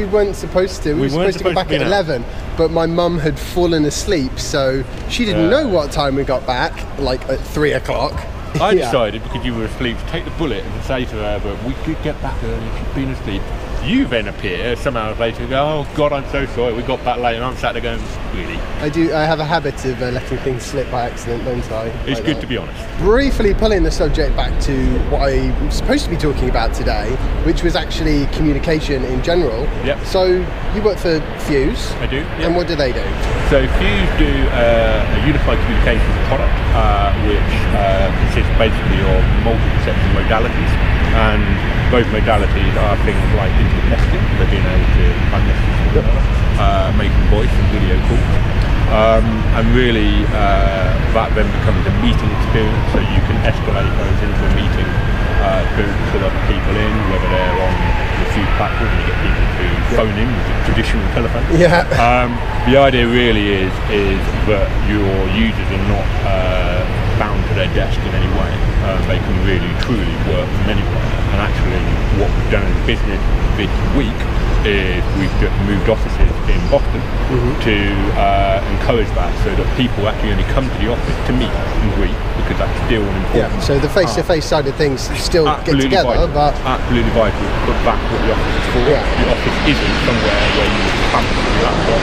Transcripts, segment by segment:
we weren't supposed to. We were supposed to go back at 11, but my mum had fallen asleep, so she didn't know what time we got back, like at 3 o'clock. I decided, because you were asleep, to take the bullet and say to her, but we did get back early, she'd been asleep. You then appear some hours later and go, oh God, I'm so sorry, we got back late, and I'm sat there going, really? I have a habit of letting things slip by accident, don't I? It's good to be honest. Briefly pulling the subject back to what I'm supposed to be talking about today, which was actually communication in general. Yep. So you work for Fuse. I do. Yep. And what do they do? So Fuse do a unified communications product, which consists basically of multiple sets of modalities, and those modalities are things like instant messaging, so being able to message one another, making voice and video calls, and really that then becomes a meeting experience, so you can escalate those into a meeting to the people in, whether they're on the Fuse platform, you get people to phone in with the traditional telephone. The idea really is that your users are not bound to their desk in any way. They can really truly work from anywhere. And actually what we've done as a business this week is we've just moved offices in Boston to encourage that, so that people actually only come to the office to meet and greet, because that's still an important so the face-to-face side of things still get together, vital, but absolutely vital, but that's what the office is for. The office isn't somewhere where you come to your laptop,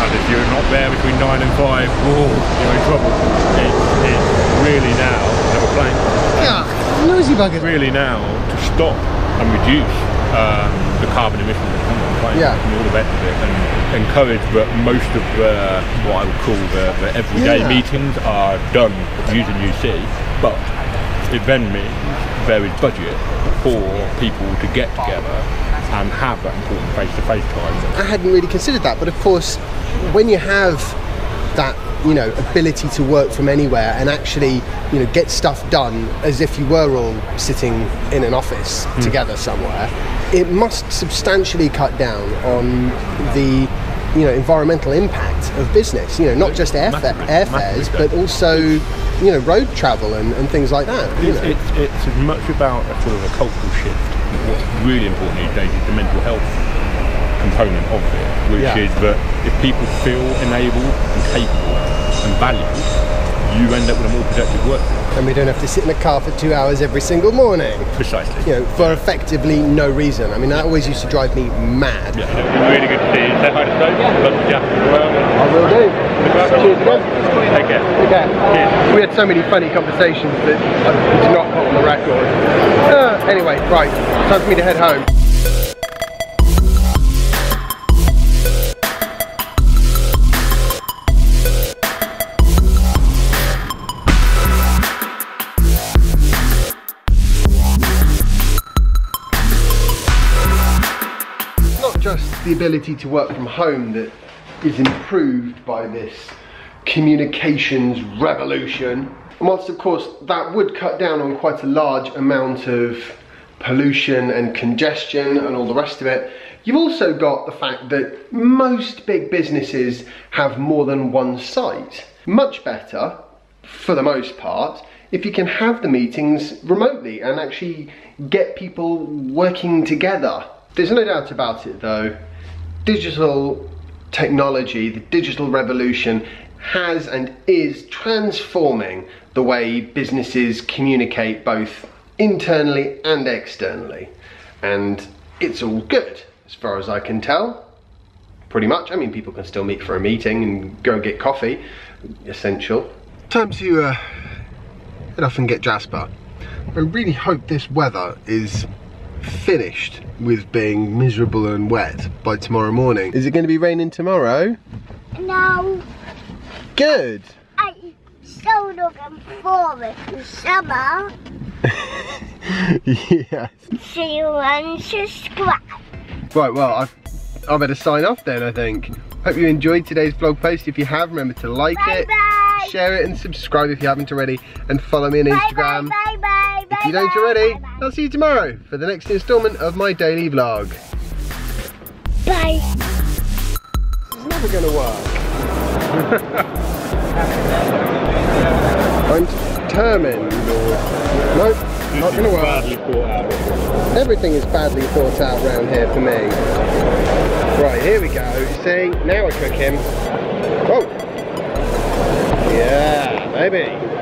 and if you're not there between 9 and 5, you're in trouble. It's really now, never playing. Noisy buggers. Really now to stop and reduce the carbon emissions that come from planes and all the rest of it, and encourage that most of the, what I would call the everyday meetings are done using UC, but it then means there is budget for people to get together and have that important face-to-face time. I hadn't really considered that, but of course, when you have that, you know, ability to work from anywhere and actually, you know, get stuff done as if you were all sitting in an office together somewhere, it must substantially cut down on the, you know, environmental impact of business. You know, not just airfares, but also, you know, road travel and things like that. It's as much about a sort of a cultural shift. What's really important these days is the mental health component of it, which is that if people feel enabled and capable and valuable, you end up with a more productive workforce. And we don't have to sit in a car for 2 hours every single morning. Precisely. You know, for effectively no reason. I mean, that always used to drive me mad. Yeah, it's been really good to see you. Say hi to Sophie. Love to chat as well. I will do. Cheers again. Take care. Okay. Cheers. We had so many funny conversations that I did not put on the record. Anyway, right, time for me to head home. Just the ability to work from home that is improved by this communications revolution. And whilst of course that would cut down on quite a large amount of pollution and congestion and all the rest of it, you've also got the fact that most big businesses have more than one site. Much better, for the most part, if you can have the meetings remotely and actually get people working together. There's no doubt about it though, digital technology, the digital revolution has and is transforming the way businesses communicate both internally and externally. And it's all good, as far as I can tell, pretty much. I mean, people can still meet for a meeting and go get coffee, essential. Time to head off and get Jasper. I really hope this weather is finished with being miserable and wet by tomorrow morning. Is it going to be raining tomorrow? No. Good. I'm so looking forward to summer. Yes. See you and subscribe. Right, well, I better sign off then, I think. Hope you enjoyed today's vlog post. If you have, remember to like it, share it and subscribe if you haven't already, and follow me on Instagram. If you don't already, I'll see you tomorrow for the next instalment of my daily vlog. Bye. This is never going to work. I'm determined. Nope, not going to work. Everything is badly thought out around here for me. Here we go. See, now we're cooking. Whoa. Yeah, baby.